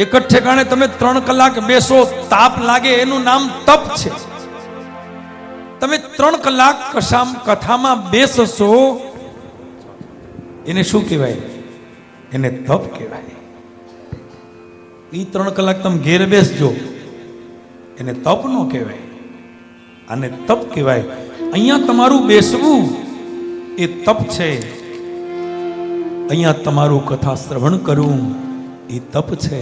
એક જ ઠેકાણે તમે 3 કલાક બેસો, તાપ લાગે, એનું નામ તપ છે. તમે 3 કલાક કથામાં બેસશો, એને શું કહેવાય? એને તપ કહેવાય. એ 3 કલાક તમે ઘેર બેસજો, એને તપ નો કહેવાય, આને તપ કહેવાય. અહીંયા તમારું બેસવું એ તપ છે. અહીંયા તમારું કથા શ્રવણ કરવું એ તપ છે.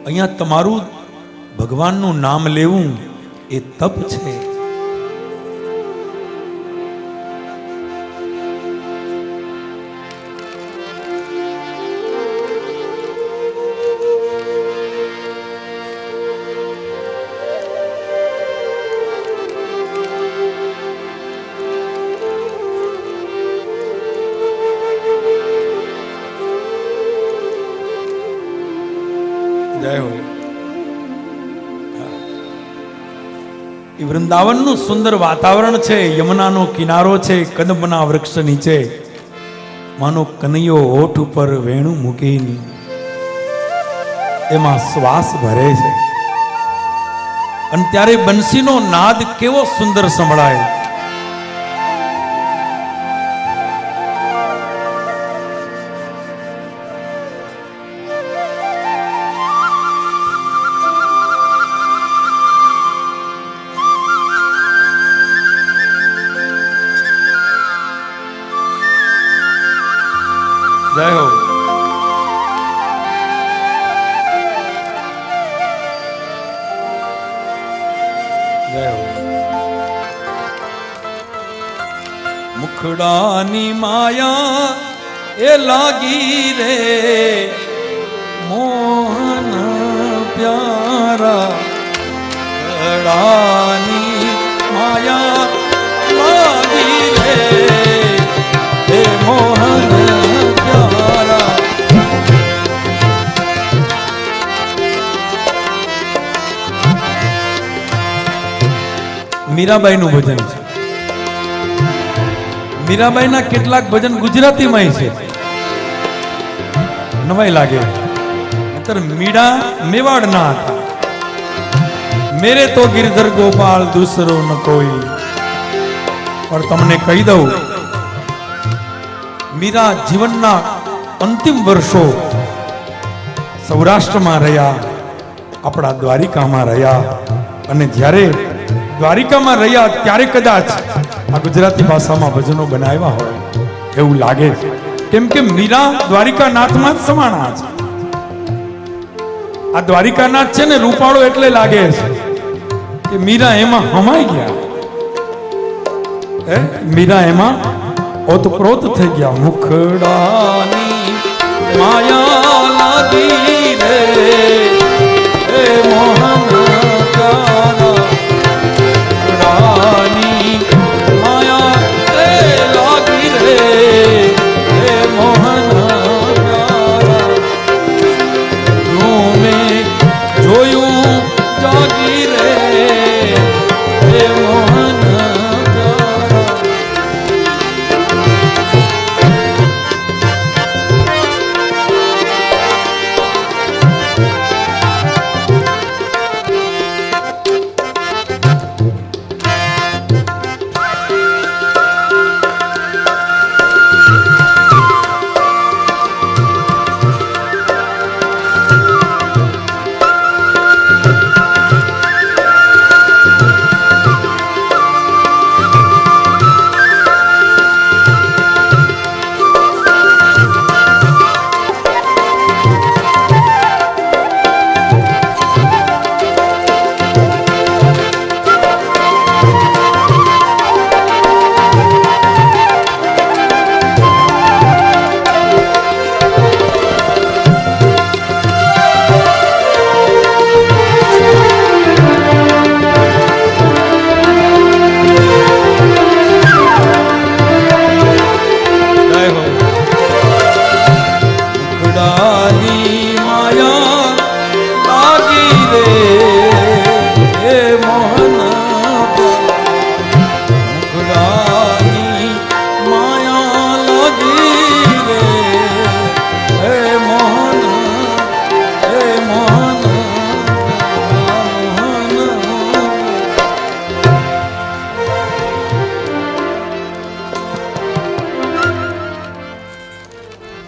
અહીંયા તમારું ભગવાનનું નામ લેવું એ તપ છે. વૃંદાવનનું સુંદર વાતાવરણ છે, યમુનાનો કિનારો છે, કદંબના વૃક્ષ નીચે માનો કનૈયો હોઠ ઉપર વેણું મૂકીને એમાં શ્વાસ ભરે છે. અને ત્યારે બંસીનો નાદ કેવો સુંદર સંભળાય. જય હો. જય હો. મુખડાની માયા એ લાગી રે મોહન પ્યારા, મુખડાની માયા લાગી રે હે મોહન પ્યારા. મીરાબાઈ નું ભજન છે. મીરાબાઈ ના કેટલાક ભજન ગુજરાતીમાં છે, નવાઈ લાગે. નતર મીડા મેવાડ ના હતા. મેરે તો ગિરધર ગોપાલ દૂસરો ન કોઈ. પણ તમને કહી દઉં, મીરા જીવનના અંતિમ વર્ષો સૌરાષ્ટ્રમાં રહ્યા, આપણા દ્વારિકામાં રહ્યા. અને જ્યારે દ્વારિકામાં રહ્યા ત્યારે કદાચ આ ગુજરાતી ભાષામાં ભજનો બનાવ્યા હોય એવું લાગે છે. કેમ કે મીરા દ્વારિકાનાથમાં જ સમાણા છે. આ દ્વારિકાનાથ છે ને રૂપાળો એટલે લાગે છે કે મીરા એમાં હમાઈ ગયા. મીરા એમાં ઓતપ્રોત થઈ ગયા. મુખડાની